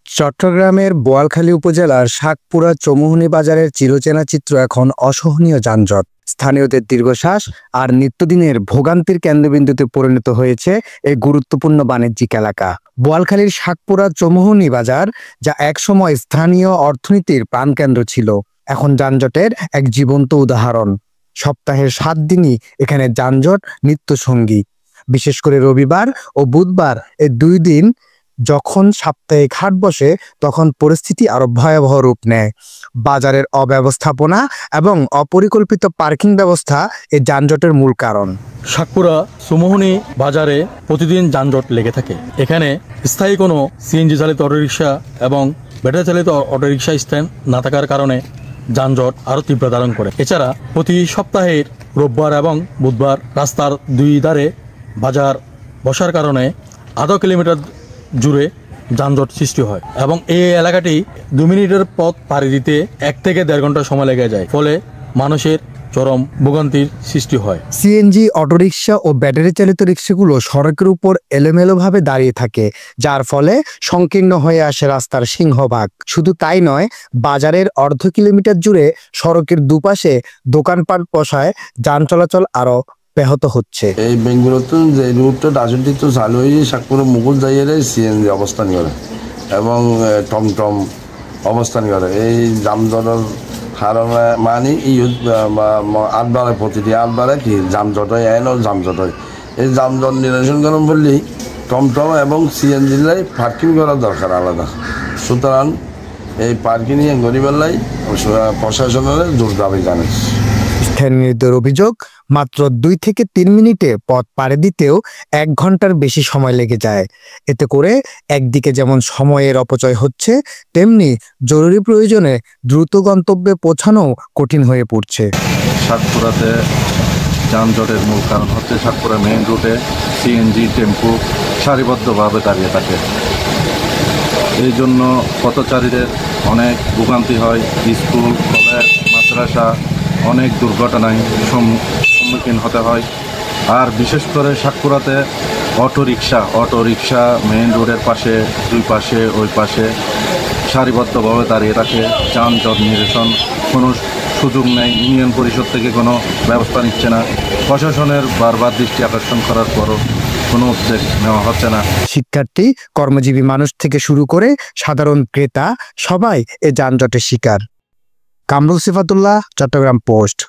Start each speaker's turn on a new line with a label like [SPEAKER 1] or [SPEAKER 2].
[SPEAKER 1] চট্টগ্রামের বোয়ালখালী উপজেলার শাকপুরা চৌমুহনী বাজারের চিরচেনা চিত্র এখন অসহনীয় যানজট। স্থানীয়দের দীর্ঘশ্বাস আর নিত্যদিনের ভোগান্তির কেন্দ্রবিন্দুতে পরিণত হয়েছে এই গুরুত্বপূর্ণ বাণিজ্যিক এলাকা। বোয়ালখালীর শাকপুরা চৌমুহনী বাজার, যা একসময় স্থানীয় অর্থনীতির প্রাণকেন্দ্র ছিল, এখন যানজটের এক জীবন্ত উদাহরণ। সপ্তাহের 7 দিনই এখানে যানজট নিত্যসঙ্গী। বিশেষ করে রবিবার ও বুধবার, এই 2 দিন যখন সাপ্তাহিক হাট বসে, তখন পরিস্থিতি আরো ভয়াবহ রূপ নেয়। বাজারের অব্যবস্থাপনা এবং অপরিকল্পিত পার্কিং ব্যবস্থা এই যানজটের মূল কারণ।
[SPEAKER 2] শাকপুরা চৌমুহনী বাজারে প্রতিদিন যানজট লেগে থাকে। এখানে স্থায়ী কোনো সিএনজি চালিত অটোরিকশা এবং ব্যাটারি চালিত অটোরিকশা স্ট্যান্ড না থাকার কারণে যানজট আরো তীব্র ধারণ করে। এছাড়া প্রতি সপ্তাহের রোববার এবং বুধবার রাস্তার 2 ধারে বাজার বসার কারণে আধা কিলোমিটার জুড়ে যানজট সৃষ্টি হয় এবং এই এলাকাটি 2 মিনিটের পথ পাড়ি দিতে 1 থেকে 1.5 ঘন্টা সময় লেগে যায়। ফলে মানুষের চরম ভোগান্তির সৃষ্টি হয়।
[SPEAKER 1] সিএনজি অটোরিকশা ও ব্যাটারি চালিত রিক্সাগুলো সড়কের উপর এলোমেলোভাবে দাঁড়িয়ে থাকে, যার ফলে সংকীর্ণ হয়ে আসে রাস্তার সিংহভাগ। শুধু তাই নয়, বাজারের অর্ধ কিলোমিটার জুড়ে সড়কের দুপাশে দোকানপাট বসায় যান চলাচল আরো ব্যাহত হচ্ছে।
[SPEAKER 3] এই বেঙ্গুলোর যে রুটটা রাজনীতি তো চালু হয়ে শাকপুরা মুকুল যাইয়ে সিএনজি অবস্থান করে এবং টমটম অবস্থান করে। এই যানজটের কারণে মানে আটবারে প্রতিটি আটবারে কি যানজট হয়, যানজট হয়। এই যানজট নিরসন করেন বললেই টমটম এবং সিএনজি লাই পার্কিং করার দরকার আলাদা। সুতরাং এই পার্কিং গরিবের প্রশাসনের জোর দাবি জানে।
[SPEAKER 1] স্থানীয়দের অভিযোগ, মাত্র 2 থেকে 3 মিনিটে পথ পাড়ি দিতেও 1 ঘন্টার বেশি সময় লেগে যায়। এতে করে একদিকে যেমন সময়ের অপচয় হচ্ছে, তেমনি জরুরি প্রয়োজনে দ্রুত গন্তব্যে পৌঁছানো কঠিন হয়ে পড়ছে।
[SPEAKER 4] শাকপুরাতে যানজটের মূল কারণ হচ্ছে শাকপুরা মেইন রুটে সিএনজি টেম্পো সারিবদ্ধভাবে দাঁড়িয়ে থাকে। এই জন্য পথচারীদের অনেক ভোগান্তি হয়। স্কুল, কলেজ, মাদ্রাসা অনেক দুর্ঘটনায় সম্মুখীন হতে হয়। আর বিশেষ করে শাকপুরাতে অটোরিকশা মেইন রোডের পাশে, 2 পাশে, ওই পাশে সারিবদ্ধভাবে দাঁড়িয়ে থাকে। যানজট নিরসন কোনো সুযোগ নেই। ইউনিয়ন পরিষদ থেকে কোনো ব্যবস্থা নিচ্ছে না। প্রশাসনের বারবার দৃষ্টি আকর্ষণ করার পরও কোনো উদ্যোগ নেওয়া হচ্ছে না।
[SPEAKER 1] শিক্ষার্থী, কর্মজীবী মানুষ থেকে শুরু করে সাধারণ ক্রেতা, সবাই এ যানজটের শিকার। কামরুল সিফাতুল্লাহ, চট্টগ্রাম পোস্ট।